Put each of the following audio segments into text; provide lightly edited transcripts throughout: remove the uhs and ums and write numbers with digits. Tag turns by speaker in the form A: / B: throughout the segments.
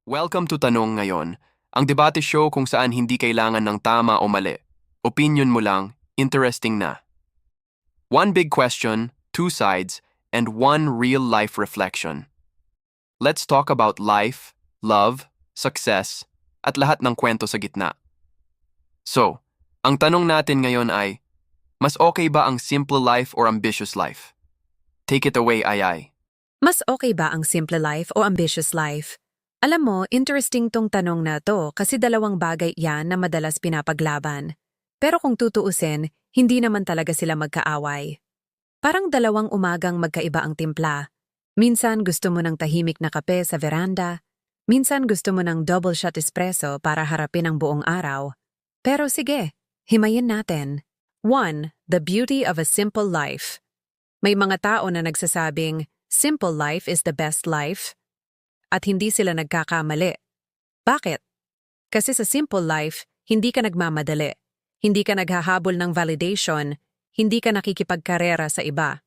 A: Welcome to Tanong Ngayon, ang debate show kung saan hindi kailangan ng tama o mali. Opinion mo lang, interesting na. One big question, two sides, and one real-life reflection. Let's talk about life, love, success, at lahat ng kwento sa gitna. So, ang tanong natin ngayon ay, mas okay ba ang simple life or ambitious life? Take it away, Ayay.
B: Mas okay ba ang simple life o ambitious life? Alam mo, interesting tong tanong na to kasi dalawang bagay yan na madalas pinapaglaban. Pero kung tutuusin, hindi naman talaga sila magkaaway. Parang dalawang umagang magkaiba ang timpla. Minsan gusto mo ng tahimik na kape sa veranda. Minsan gusto mo ng double shot espresso para harapin ang buong araw. Pero sige, himayin natin. 1. The beauty of a simple life. May mga tao na nagsasabing, simple life is the best life. At hindi sila nagkakamali. Bakit? Kasi sa simple life, hindi ka nagmamadali. Hindi ka naghahabol ng validation. Hindi ka nakikipagkarera sa iba.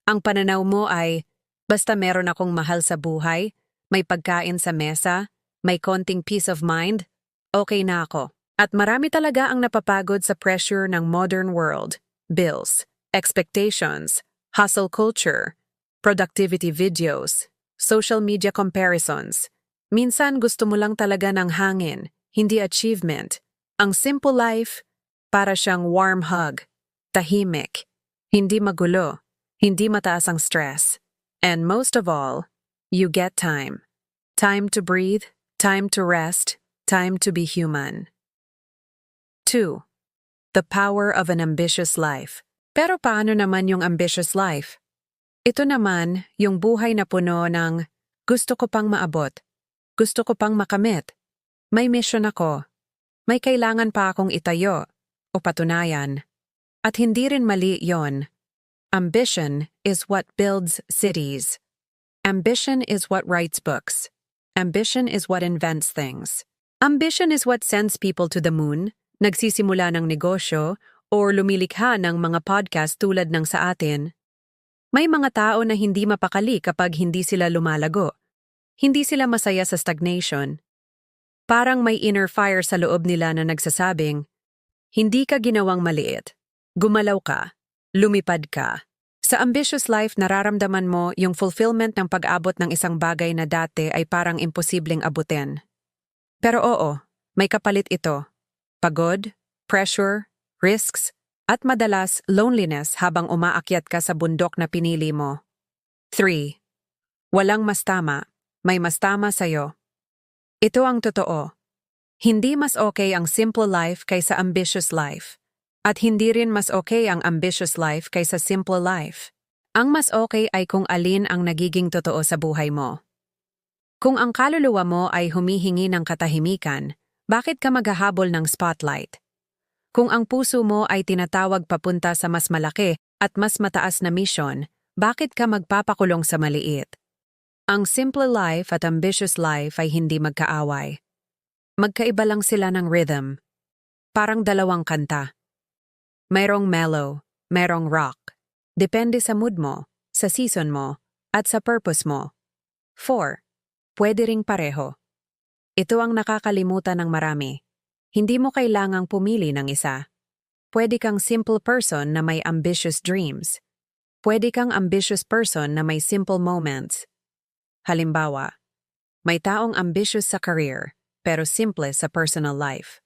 B: Ang pananaw mo ay, basta meron akong mahal sa buhay, may pagkain sa mesa, may konting peace of mind, okay na ako. At marami talaga ang napapagod sa pressure ng modern world. Bills, expectations, hustle culture, productivity videos, social media comparisons. Minsan gusto mo lang talaga ng hangin, hindi achievement. Ang simple life, para siyang warm hug, tahimik, hindi magulo, hindi mataas ang stress. And most of all, you get time. Time to breathe, time to rest, time to be human. 2. The power of an ambitious life. Pero paano naman yung ambitious life? Ito naman, yung buhay na puno ng gusto ko pang maabot, gusto ko pang makamit, may mission ako, may kailangan pa akong itayo o patunayan. At hindi rin mali yon. Ambition is what builds cities. Ambition is what writes books. Ambition is what invents things. Ambition is what sends people to the moon, nagsisimula ng negosyo, or lumilikha ng mga podcast tulad ng sa atin. May mga tao na hindi mapakali kapag hindi sila lumalago. Hindi sila masaya sa stagnation. Parang may inner fire sa loob nila na nagsasabing, hindi ka ginawang maliit. Gumalaw ka. Lumipad ka. Sa ambitious life, nararamdaman mo yung fulfillment ng pag-abot ng isang bagay na dati ay parang imposibleng abutin. Pero oo, may kapalit ito. Pagod, pressure, risks, at madalas loneliness habang umaakyat ka sa bundok na pinili mo. 3. Walang mas tama, may mas tama sa'yo. Ito ang totoo. Hindi mas okay ang simple life kaysa ambitious life. At hindi rin mas okay ang ambitious life kaysa simple life. Ang mas okay ay kung alin ang nagiging totoo sa buhay mo. Kung ang kaluluwa mo ay humihingi ng katahimikan, bakit ka maghahabol ng spotlight? Kung ang puso mo ay tinatawag papunta sa mas malaki at mas mataas na mission, bakit ka magpapakulong sa maliit? Ang simple life at ambitious life ay hindi magkaaway. Magkaiba lang sila ng rhythm. Parang dalawang kanta. Mayroong mellow, mayroong rock. Depende sa mood mo, sa season mo, at sa purpose mo. 4. Pwede ring pareho. Ito ang nakakalimutan ng marami. Hindi mo kailangang pumili ng isa. Pwede kang simple person na may ambitious dreams. Pwede kang ambitious person na may simple moments. Halimbawa, may taong ambitious sa career, pero simple sa personal life.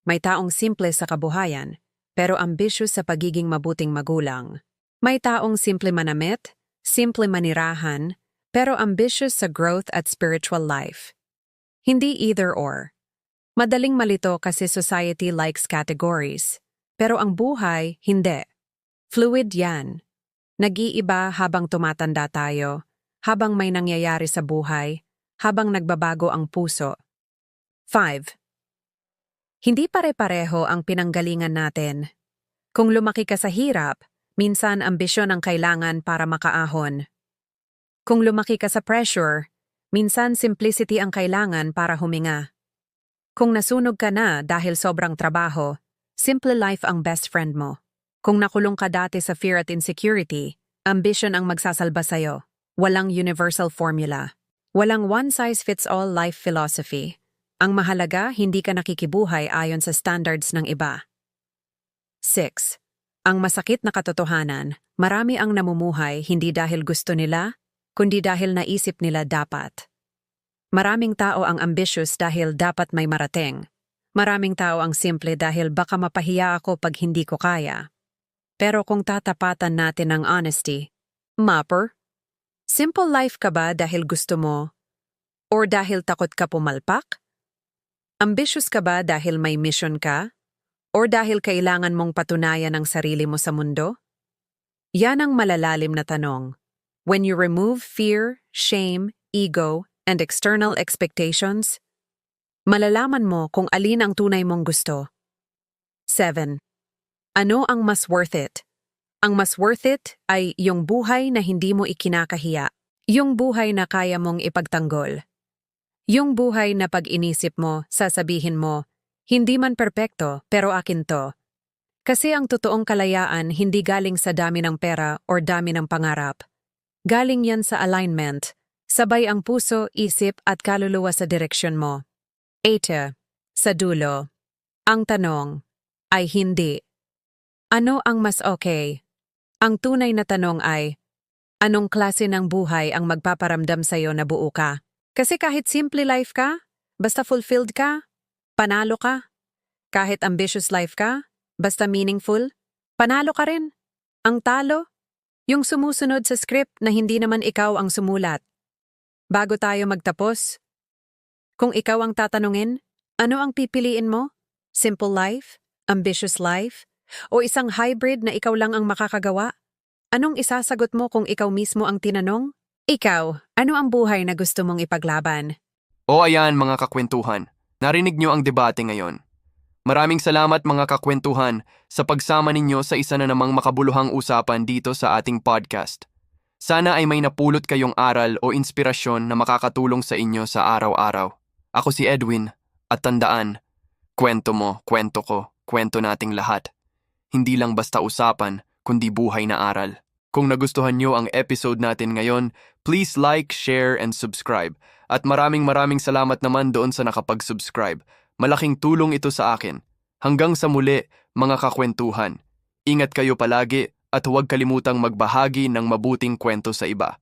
B: May taong simple sa kabuhayan, pero ambitious sa pagiging mabuting magulang. May taong simple manamit, simple manirahan, pero ambitious sa growth at spiritual life. Hindi either or. Madaling malito kasi society likes categories. Pero ang buhay, hindi. Fluid yan. Nag-iiba habang tumatanda tayo, habang may nangyayari sa buhay, habang nagbabago ang puso. 5. Hindi pare-pareho ang pinanggalingan natin. Kung lumaki ka sa hirap, minsan ambisyon ang kailangan para makaahon. Kung lumaki ka sa pressure, minsan simplicity ang kailangan para huminga. Kung nasunog ka na dahil sobrang trabaho, simple life ang best friend mo. Kung nakulong ka dati sa fear at insecurity, ambition ang magsasalba sa'yo. Walang universal formula. Walang one-size-fits-all life philosophy. Ang mahalaga, hindi ka nakikibuhay ayon sa standards ng iba. 6. Ang masakit na katotohanan, marami ang namumuhay hindi dahil gusto nila, kundi dahil naisip nila dapat. Maraming tao ang ambitious dahil dapat may marating. Maraming tao ang simple dahil baka mapahiya ako pag hindi ko kaya. Pero kung tatapatan natin ang honesty, mapper, simple life ka ba dahil gusto mo? Or dahil takot ka pumalpak? Ambitious ka ba dahil may mission ka? Or dahil kailangan mong patunayan ang sarili mo sa mundo? Yan ang malalalim na tanong. When you remove fear, shame, ego, and external expectations, malalaman mo kung alin ang tunay mong gusto. 7. Ano ang mas worth it? Ang mas worth it ay yung buhay na hindi mo ikinakahiya. Yung buhay na kaya mong ipagtanggol. Yung buhay na pag inisip mo, sasabihin mo, hindi man perpekto pero akin to. Kasi ang totoong kalayaan hindi galing sa dami ng pera or dami ng pangarap. Galing yan sa alignment, sabay ang puso, isip at kaluluwa sa direksyon mo. 8. Sa dulo. Ang tanong ay hindi. Ano ang mas okay? Ang tunay na tanong ay, anong klase ng buhay ang magpaparamdam sa'yo na buo ka? Kasi kahit simple life ka, basta fulfilled ka, panalo ka. Kahit ambitious life ka, basta meaningful, panalo ka rin. Ang talo, yung sumusunod sa script na hindi naman ikaw ang sumulat. Bago tayo magtapos, kung ikaw ang tatanungin, ano ang pipiliin mo? Simple life? Ambitious life? O isang hybrid na ikaw lang ang makakagawa? Anong isasagot mo kung ikaw mismo ang tinanong? Ikaw, ano ang buhay na gusto mong ipaglaban?
A: O ayan mga kakwentuhan, narinig nyo ang debate ngayon. Maraming salamat mga kakwentuhan sa pagsama ninyo sa isa na namang makabuluhang usapan dito sa ating podcast. Sana ay may napulot kayong aral o inspirasyon na makakatulong sa inyo sa araw-araw. Ako si Edwin, at tandaan, kwento mo, kwento ko, kwento nating lahat. Hindi lang basta usapan, kundi buhay na aral. Kung nagustuhan nyo ang episode natin ngayon, please like, share, and subscribe. At maraming salamat naman doon sa nakapag-subscribe. Malaking tulong ito sa akin. Hanggang sa muli, mga kakwentuhan. Ingat kayo palagi at huwag kalimutang magbahagi ng mabuting kwento sa iba.